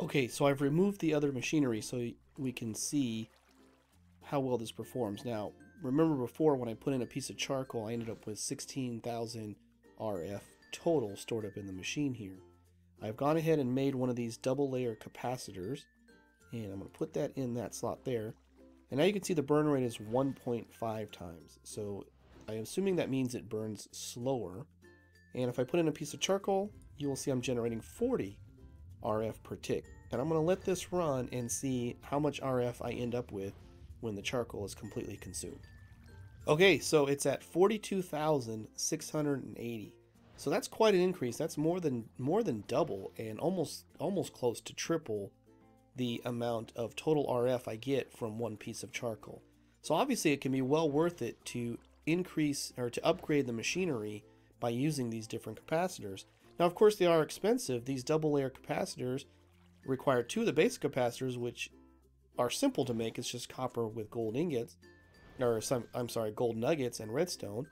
Okay, so I've removed the other machinery so we can see how well this performs. Now, remember before when I put in a piece of charcoal, I ended up with 16,000 RF total stored up in the machine here. I've gone ahead and made one of these double layer capacitors, and I'm going to put that in that slot there. And now you can see the burn rate is 1.5 times. So I'm assuming that means it burns slower. And if I put in a piece of charcoal, you will see I'm generating 40 RF per tick. And I'm going to let this run and see how much RF I end up with when the charcoal is completely consumed. Okay, so it's at 42,680. So that's quite an increase. That's more than double and almost close to triple the amount of total RF I get from one piece of charcoal. So obviously it can be well worth it to increase or to upgrade the machinery by using these different capacitors. Now of course they are expensive. These double layer capacitors require two of the basic capacitors, which are simple to make. It's just copper with gold ingots, or gold nuggets and redstone.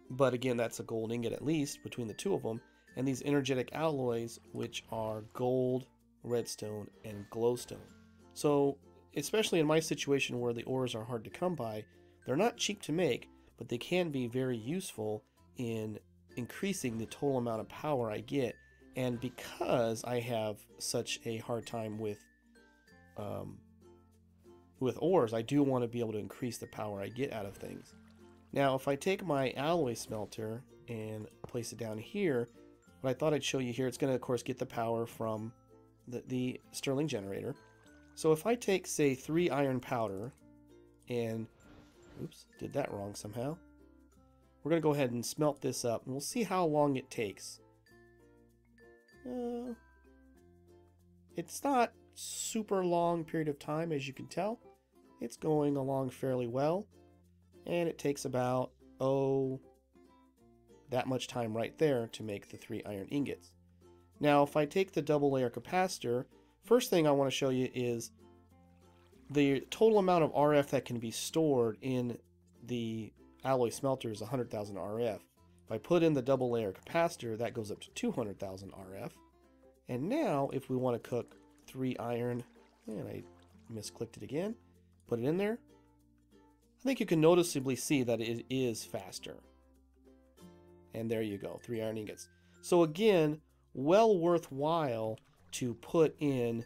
But again, that's a gold ingot at least between the two of them. And these energetic alloys, which are gold, redstone, and glowstone. So, especially in my situation where the ores are hard to come by, they're not cheap to make, but they can be very useful in increasing the total amount of power I get. And because I have such a hard time with ores, I do want to be able to increase the power I get out of things. Now, if I take my alloy smelter and place it down here, what I thought I'd show you here, it's going to, of course, get the power from the Stirling generator. So if I take, say, 3 iron powder and, oops, did that wrong somehow. We're going to go ahead and smelt this up, and we'll see how long it takes. It's not super long period of time, as you can tell. It's going along fairly well. And it takes about, that much time right there to make the 3 iron ingots. Now, if I take the double layer capacitor, first thing I want to show you is the total amount of RF that can be stored in the alloy smelter is 100,000 RF. If I put in the double layer capacitor, that goes up to 200,000 RF. And now, if we want to cook 3 iron, and I misclicked it again, put it in there, I think you can noticeably see that it is faster. And there you go, 3 iron ingots. So again, well worthwhile to put in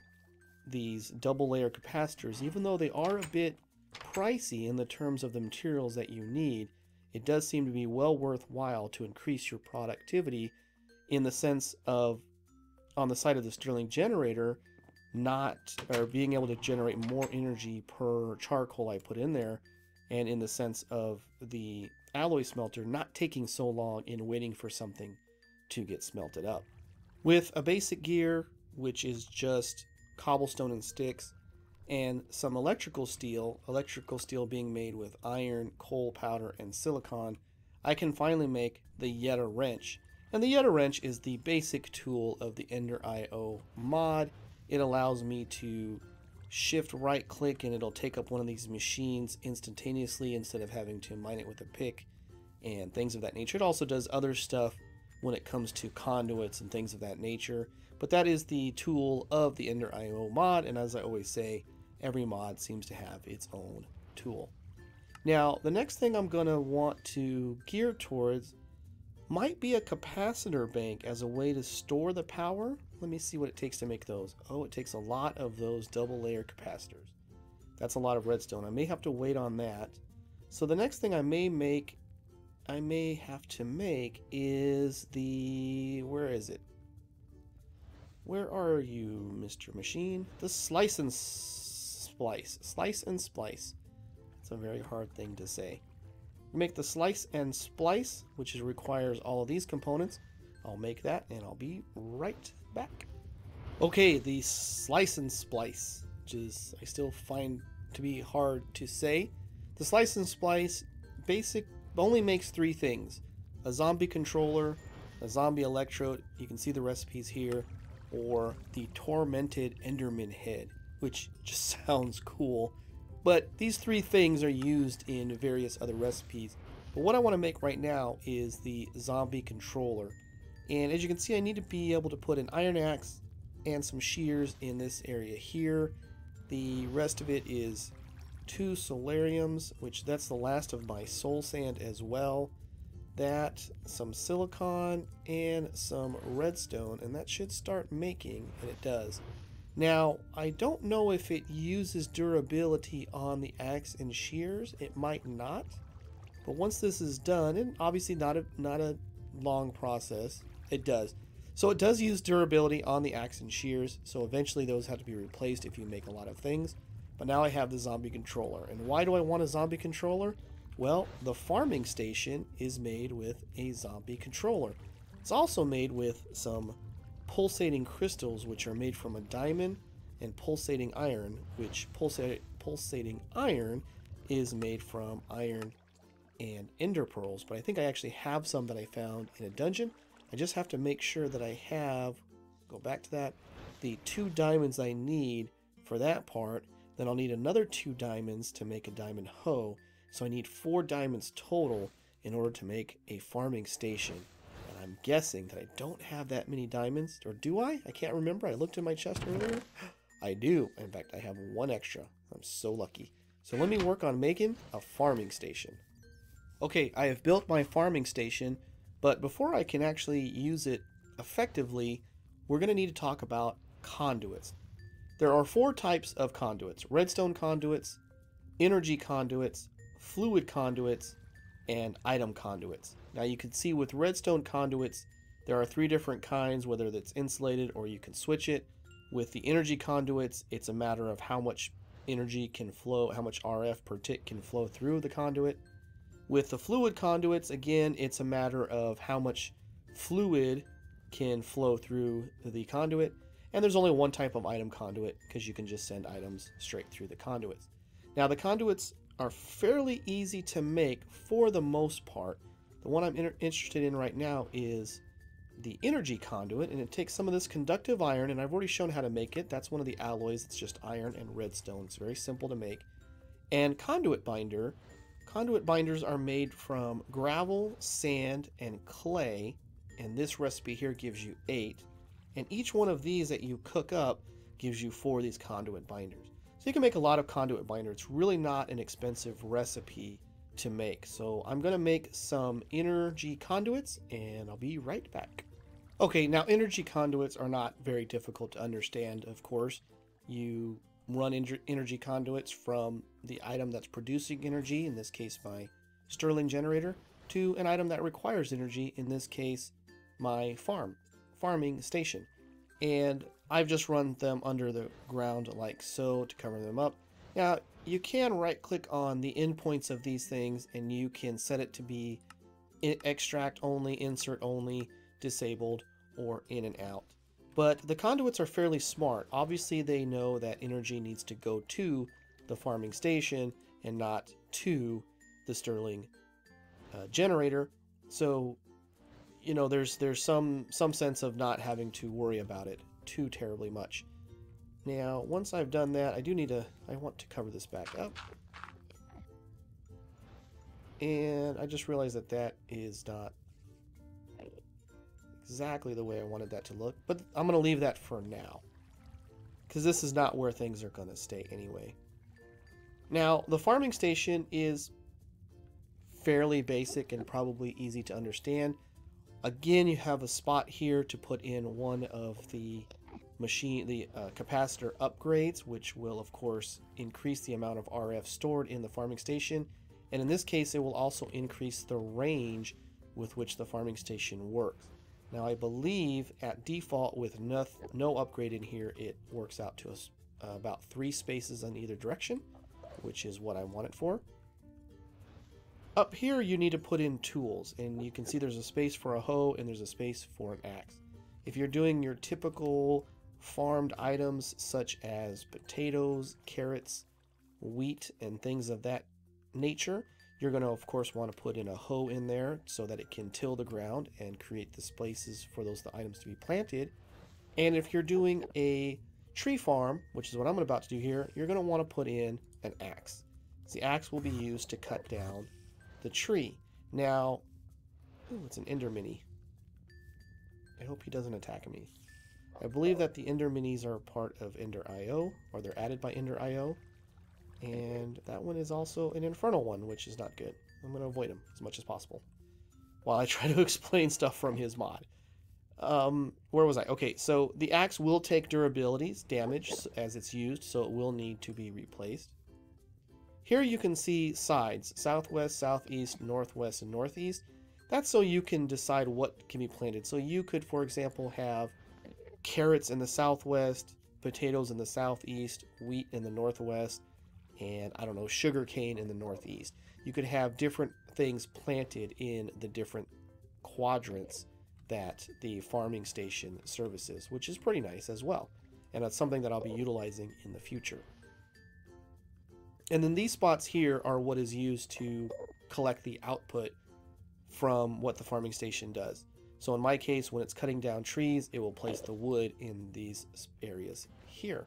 these double layer capacitors. Even though they are a bit pricey in the terms of the materials that you need, it does seem to be well worthwhile to increase your productivity in the sense of, on the side of the Stirling generator, being able to generate more energy per charcoal I put in there, and in the sense of the alloy smelter not taking so long in waiting for something to get smelted up. With a basic gear, which is just cobblestone and sticks, and some electrical steel being made with iron, coal powder, and silicon, I can finally make the Yeta wrench. And the Yeta wrench is the basic tool of the EnderIO mod. It allows me to shift right click and it'll take up one of these machines instantaneously instead of having to mine it with a pick and things of that nature. It also does other stuff when it comes to conduits and things of that nature, but that is the tool of the EnderIO mod, and as I always say, every mod seems to have its own tool. Now, the next thing I'm going to want to gear towards might be a capacitor bank as a way to store the power. Let me see what it takes to make those. Oh, it takes a lot of those double layer capacitors. That's a lot of redstone. I may have to wait on that. So the next thing I may have to make is the, where is it? Where are you, Mr. Machine? The slice and splice. Slice and splice. It's a very hard thing to say. Make the slice and splice, which requires all of these components. I'll make that and I'll be right back. Okay, the slice and splice, which is I still find to be hard to say. The slice and splice only makes 3 things: a zombie controller, a zombie electrode, you can see the recipes here, or the tormented Enderman head, which just sounds cool. But these 3 things are used in various other recipes. But what I want to make right now is the zombie controller. And as you can see, I need to be able to put an iron axe, and some shears in this area here. The rest of it is 2 solariums, which that's the last of my soul sand as well. That, some silicon, and some redstone, and that should start making, and it does. Now, I don't know if it uses durability on the axe and shears. It might not. But once this is done, and obviously not a long process, it does. So it does use durability on the axe and shears, so eventually those have to be replaced if you make a lot of things. But now I have the zombie controller. And why do I want a zombie controller? Well, the farming station is made with a zombie controller. It's also made with some pulsating crystals, which are made from a diamond, and pulsating iron, which pulsating iron is made from iron and ender pearls. But I think I actually have some that I found in a dungeon. I just have to make sure that I have, go back to that, the 2 diamonds I need for that part. Then I'll need another 2 diamonds to make a diamond hoe. So I need 4 diamonds total in order to make a farming station. And I'm guessing that I don't have that many diamonds. Or do I? I can't remember. I looked in my chest earlier. I do. In fact, I have 1 extra. I'm so lucky. So let me work on making a farming station. Okay, I have built my farming station, but before I can actually use it effectively, we're going to need to talk about conduits. There are 4 types of conduits: redstone conduits, energy conduits, fluid conduits, and item conduits. Now you can see with redstone conduits, there are 3 different kinds, whether that's insulated or you can switch it. With the energy conduits, it's a matter of how much energy can flow, how much RF per tick can flow through the conduit. With the fluid conduits, again, it's a matter of how much fluid can flow through the conduit. And there's only 1 type of item conduit, because you can just send items straight through the conduits. Now, the conduits are fairly easy to make for the most part. The one I'm interested in right now is the energy conduit, and it takes some of this conductive iron, and I've already shown how to make it. That's one of the alloys. It's just iron and redstone. It's very simple to make. And conduit binder. Conduit binders are made from gravel, sand, and clay, and this recipe here gives you 8. And each one of these that you cook up gives you 4 of these conduit binders. So you can make a lot of conduit binders. It's really not an expensive recipe to make. So I'm going to make some energy conduits, and I'll be right back. Okay, now energy conduits are not very difficult to understand, of course. You run energy conduits from the item that's producing energy, in this case my Stirling generator, to an item that requires energy, in this case my farming station. And I've just run them under the ground like so to cover them up. Now you can right click on the endpoints of these things and you can set it to be extract only, insert only, disabled, or in and out. But the conduits are fairly smart. Obviously they know that energy needs to go to the farming station and not to the Stirling generator. So, you know, there's some sense of not having to worry about it too terribly much. Now, once I've done that, I want to cover this back up. And I just realized that that is not exactly the way I wanted that to look, but I'm going to leave that for now, because this is not where things are going to stay anyway. Now, the farming station is fairly basic and probably easy to understand. Again, you have a spot here to put in one of the capacitor upgrades, which will of course increase the amount of RF stored in the farming station, and in this case it will also increase the range with which the farming station works. Now I believe at default with no upgrade in here, it works out to us about 3 spaces in either direction, which is what I want it for. Up here you need to put in tools, and you can see there's a space for a hoe and there's a space for an axe. If you're doing your typical farmed items such as potatoes, carrots, wheat, and things of that nature, you're going to of course want to put in a hoe in there so that it can till the ground and create the spaces for those items to be planted. And if you're doing a tree farm, which is what I'm about to do here, you're going to want to put in an axe. The axe will be used to cut down the tree. Now, ooh, it's an ender mini. I hope he doesn't attack me. I believe that the Ender Minis are part of EnderIO, or they're added by EnderIO. And that one is also an infernal one, which is not good. I'm going to avoid him as much as possible while I try to explain stuff from his mod. Where was I? Okay, so the axe will take durabilities, damage as it's used, so it will need to be replaced. Here you can see sides, southwest, southeast, northwest, and northeast. That's so you can decide what can be planted. So you could, for example, have carrots in the southwest, potatoes in the southeast, wheat in the northwest, and I don't know, sugarcane in the northeast. You could have different things planted in the different quadrants that the farming station services, which is pretty nice as well. And that's something that I'll be utilizing in the future. And then these spots here are what is used to collect the output from what the farming station does. So in my case, when it's cutting down trees, it will place the wood in these areas here.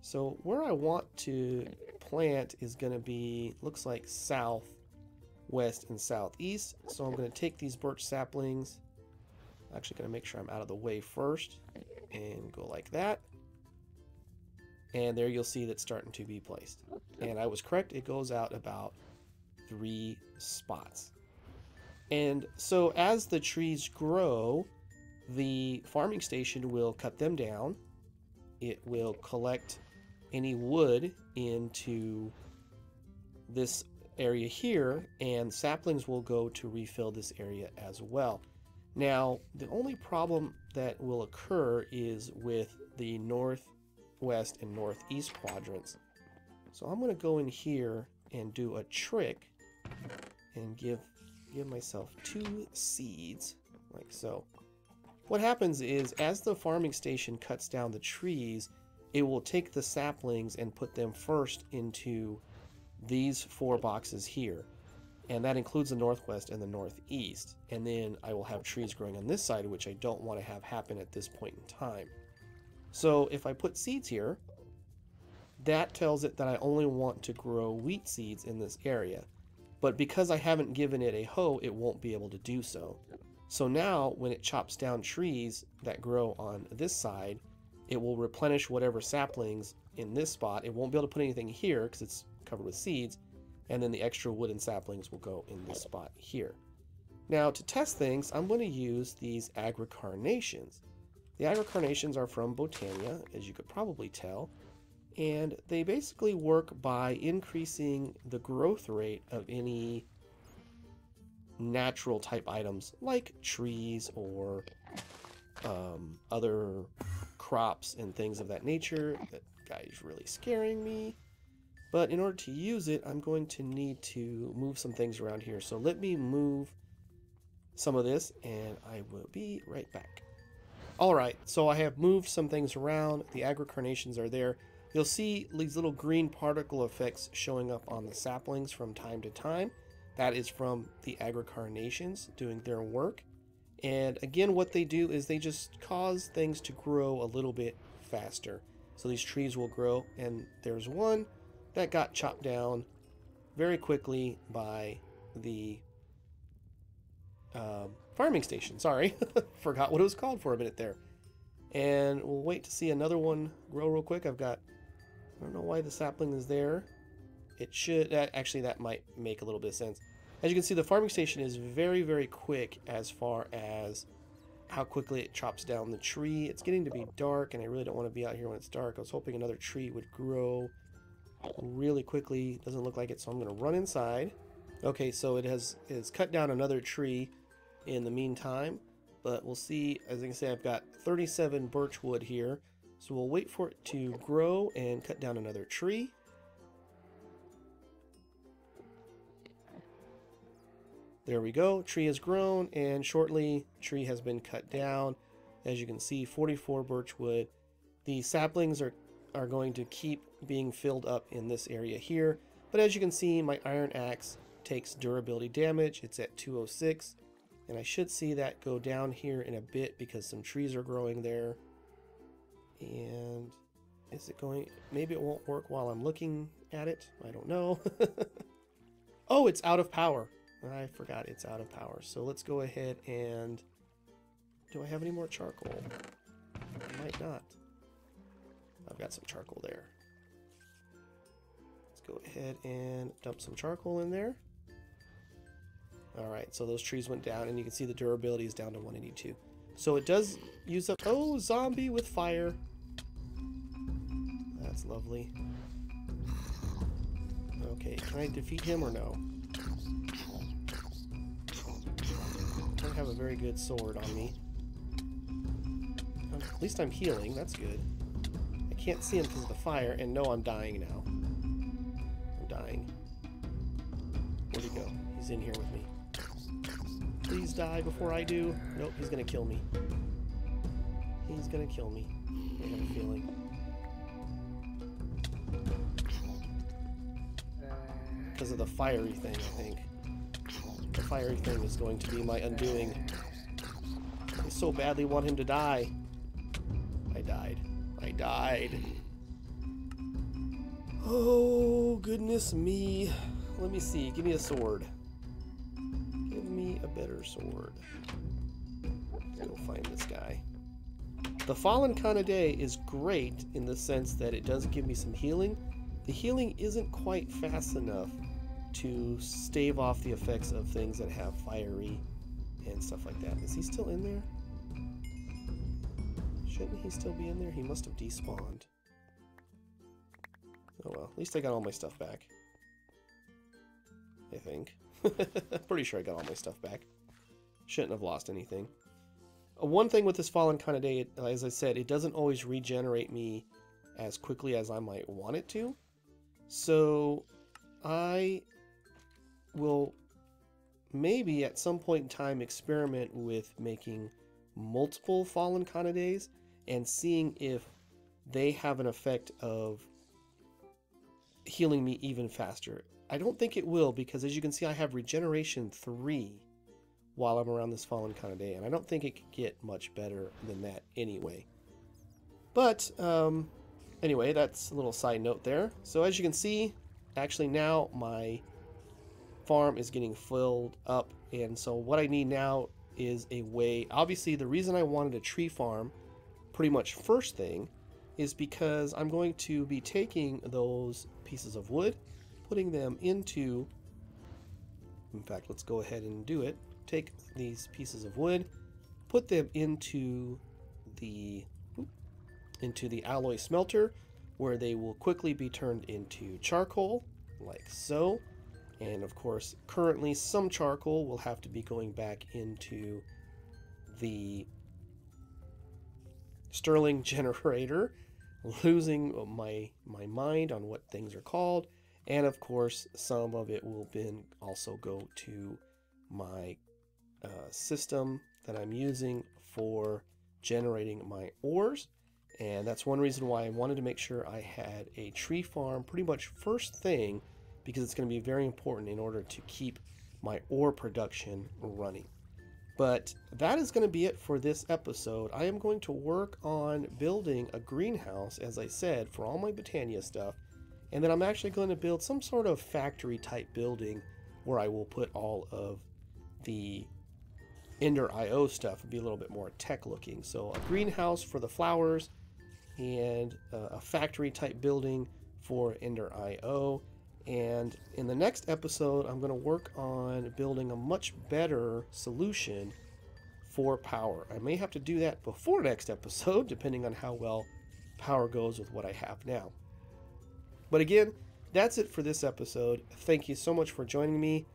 So where I want to plant is going to be, looks like south, west, and southeast. So I'm going to take these birch saplings. I'm actually going to make sure I'm out of the way first and go like that. And there you'll see that's starting to be placed. And I was correct, it goes out about 3 spots. And so as the trees grow, the farming station will cut them down. It will collect any wood into this area here, and saplings will go to refill this area as well. Now, the only problem that will occur is with the northwest and northeast quadrants. So I'm going to go in here and do a trick and give myself 2 seeds, like so. What happens is, as the farming station cuts down the trees, it will take the saplings and put them first into these 4 boxes here. And that includes the northwest and the northeast. And then I will have trees growing on this side, which I don't want to have happen at this point in time. So if I put seeds here, that tells it that I only want to grow wheat seeds in this area. But because I haven't given it a hoe, it won't be able to do so. So now when it chops down trees that grow on this side, it will replenish whatever saplings in this spot. It won't be able to put anything here because it's covered with seeds. And then the extra wood and saplings will go in this spot here. Now to test things, I'm going to use these agricarnations. The agricarnations are from Botania, as you could probably tell. And they basically work by increasing the growth rate of any natural type items like trees or other crops and things of that nature. That guy is really scaring me. But in order to use it, I'm going to need to move some things around here. So let me move some of this and I will be right back. Alright, so I have moved some things around. The agricarnations are there. You'll see these little green particle effects showing up on the saplings from time to time. That is from the agricarnations doing their work. And again, what they do is they just cause things to grow a little bit faster. So these trees will grow, and there's one that got chopped down very quickly by the farming station. Sorry, forgot what it was called for a minute there. And we'll wait to see another one grow real quick. I don't know why the sapling is there. It should, actually that might make a little bit of sense. As you can see, the farming station is very, very quick as far as how quickly it chops down the tree. It's getting to be dark, and I really don't want to be out here when it's dark. I was hoping another tree would grow really quickly. Doesn't look like it, so I'm going to run inside. Okay, so it has cut down another tree in the meantime, but we'll see. As I can say, I've got 37 birch wood here, so we'll wait for it to grow and cut down another tree. There we go. Tree has grown, and shortly tree has been cut down. As you can see, 44 birch wood. The saplings are going to keep being filled up in this area here, but as you can see, my iron axe takes durability damage. It's at 206, and I should see that go down here in a bit because some trees are growing there. And is it going, maybe it won't work while I'm looking at it, I don't know. Oh, it's out of power. I forgot it's out of power. So let's go ahead and, do I have any more charcoal? I might not. I've got some charcoal there. Let's go ahead and dump some charcoal in there. Alright, so those trees went down, and you can see the durability is down to 182. So it does use up... Oh, zombie with fire. That's lovely. Okay, can I defeat him or no? I don't have a very good sword on me. At least I'm healing, that's good. I can't see him because of the fire, and no, I'm dying now. I'm dying. Where'd he go? He's in here with me. Please die before I do. Nope, he's gonna kill me. He's gonna kill me. I have a feeling. Because of the fiery thing, I think. The fiery thing is going to be my undoing. I so badly want him to die. I died. I died. Oh, goodness me. Let me see. Give me a sword. Give me a better sword. Let's go find this guy. The Fallen Conduit is great in the sense that it does give me some healing. The healing isn't quite fast enough to stave off the effects of things that have fiery and stuff like that. Is he still in there? Shouldn't he still be in there? He must have despawned. Oh well, at least I got all my stuff back. I think. Pretty sure I got all my stuff back. Shouldn't have lost anything. One thing with this Fallen Conduit, as I said, it doesn't always regenerate me as quickly as I might want it to. So I will maybe at some point in time experiment with making multiple Fallen Conduits and seeing if they have an effect of healing me even faster. I don't think it will, because as you can see I have regeneration 3 while I'm around this Fallen Conduit, and I don't think it could get much better than that anyway. But anyway, that's a little side note there. So as you can see, actually now my farm is getting filled up, and so what I need now is a way. Obviously the reason I wanted a tree farm pretty much first thing is because I'm going to be taking those pieces of wood, putting them into, in fact let's go ahead and do it, take these pieces of wood, put them into the alloy smelter, where they will quickly be turned into charcoal like so. And of course, currently some charcoal will have to be going back into the Stirling generator, losing my mind on what things are called. And of course, some of it will then also go to my system that I'm using for generating my ores. And that's one reason why I wanted to make sure I had a tree farm pretty much first thing, because it's going to be very important in order to keep my ore production running. But that is going to be it for this episode. I am going to work on building a greenhouse, as I said, for all my Botania stuff. And then I'm actually going to build some sort of factory type building where I will put all of the EnderIO stuff and be a little bit more tech looking. So a greenhouse for the flowers and a factory type building for EnderIO. And in the next episode, I'm going to work on building a much better solution for power. I may have to do that before next episode, depending on how well power goes with what I have now. But again, that's it for this episode. Thank you so much for joining me,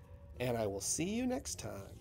and I will see you next time.